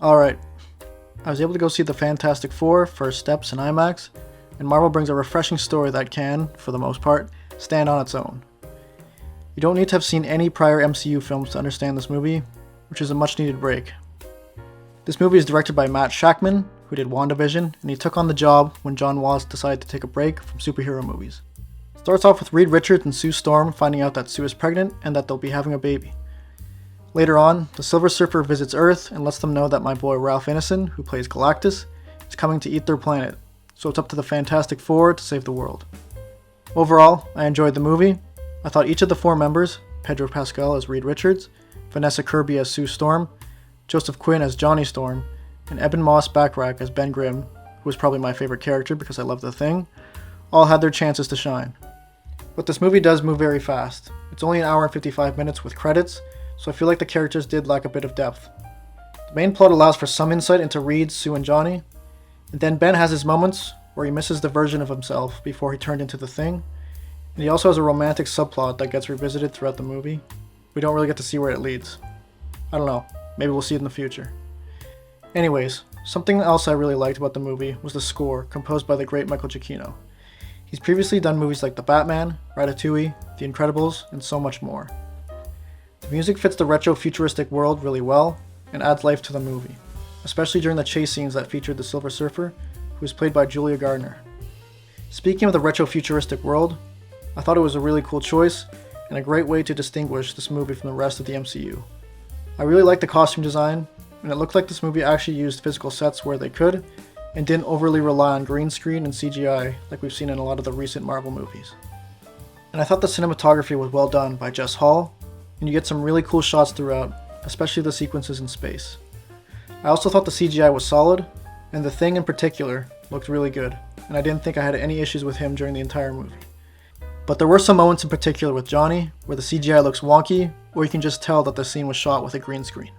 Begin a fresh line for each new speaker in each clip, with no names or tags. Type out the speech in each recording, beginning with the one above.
Alright, I was able to go see the Fantastic Four First Steps in IMAX, and Marvel brings a refreshing story that can, for the most part, stand on its own. You don't need to have seen any prior MCU films to understand this movie, which is a much needed break. This movie is directed by Matt Shakman, who did WandaVision, and he took on the job when John Watts decided to take a break from superhero movies. It starts off with Reed Richards and Sue Storm finding out that Sue is pregnant and that they'll be having a baby. Later on, the Silver Surfer visits Earth and lets them know that my boy Ralph Ineson, who plays Galactus, is coming to eat their planet, so it's up to the Fantastic Four to save the world. Overall, I enjoyed the movie. I thought each of the four members, Pedro Pascal as Reed Richards, Vanessa Kirby as Sue Storm, Joseph Quinn as Johnny Storm, and Ebon Moss-Bachrach as Ben Grimm, who was probably my favorite character because I love the Thing, all had their chances to shine. But this movie does move very fast. It's only an hour and 55 minutes with credits, so I feel like the characters did lack a bit of depth. The main plot allows for some insight into Reed, Sue, and Johnny, and then Ben has his moments where he misses the version of himself before he turned into the Thing, and he also has a romantic subplot that gets revisited throughout the movie. We don't really get to see where it leads. I don't know, maybe we'll see it in the future. Anyways, something else I really liked about the movie was the score, composed by the great Michael Giacchino. He's previously done movies like The Batman, Ratatouille, The Incredibles, and so much more. The music fits the retro-futuristic world really well, and adds life to the movie, especially during the chase scenes that featured the Silver Surfer, who was played by Julia Gardner. Speaking of the retro-futuristic world, I thought it was a really cool choice, and a great way to distinguish this movie from the rest of the MCU. I really liked the costume design, and it looked like this movie actually used physical sets where they could, and didn't overly rely on green screen and CGI like we've seen in a lot of the recent Marvel movies. And I thought the cinematography was well done by Jess Hall, and you get some really cool shots throughout, especially the sequences in space. I also thought the CGI was solid, and the Thing in particular looked really good, and I didn't think I had any issues with him during the entire movie. But there were some moments in particular with Johnny where the CGI looks wonky, or you can just tell that the scene was shot with a green screen.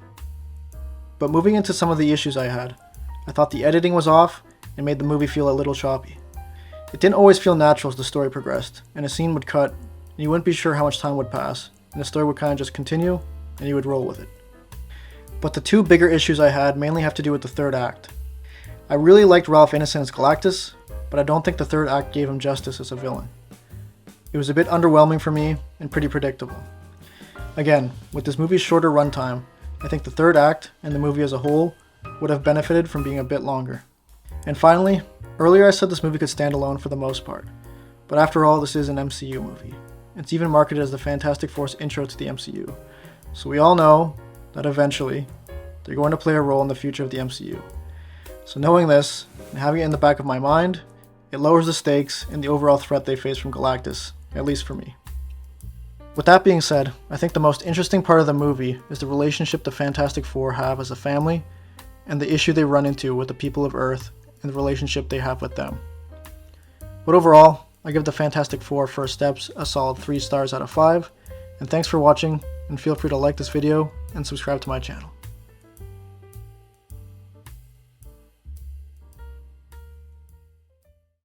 But moving into some of the issues I had, I thought the editing was off and made the movie feel a little choppy. It didn't always feel natural as the story progressed, and a scene would cut, and you wouldn't be sure how much time would pass, and the story would kind of just continue, and you would roll with it. But the two bigger issues I had mainly have to do with the third act. I really liked Ralph Ineson as Galactus, but I don't think the third act gave him justice as a villain. It was a bit underwhelming for me, and pretty predictable. Again, with this movie's shorter runtime, I think the third act, and the movie as a whole, would have benefited from being a bit longer. And finally, earlier I said this movie could stand alone for the most part, but after all, this is an MCU movie. It's even marketed as the Fantastic Four's intro to the MCU, so we all know that eventually, they're going to play a role in the future of the MCU. So knowing this, and having it in the back of my mind, it lowers the stakes and the overall threat they face from Galactus, at least for me. With that being said, I think the most interesting part of the movie is the relationship the Fantastic Four have as a family, and the issue they run into with the people of Earth and the relationship they have with them. But overall, I give the Fantastic Four First Steps a solid 3 stars out of 5, and thanks for watching, and feel free to like this video and subscribe to my channel.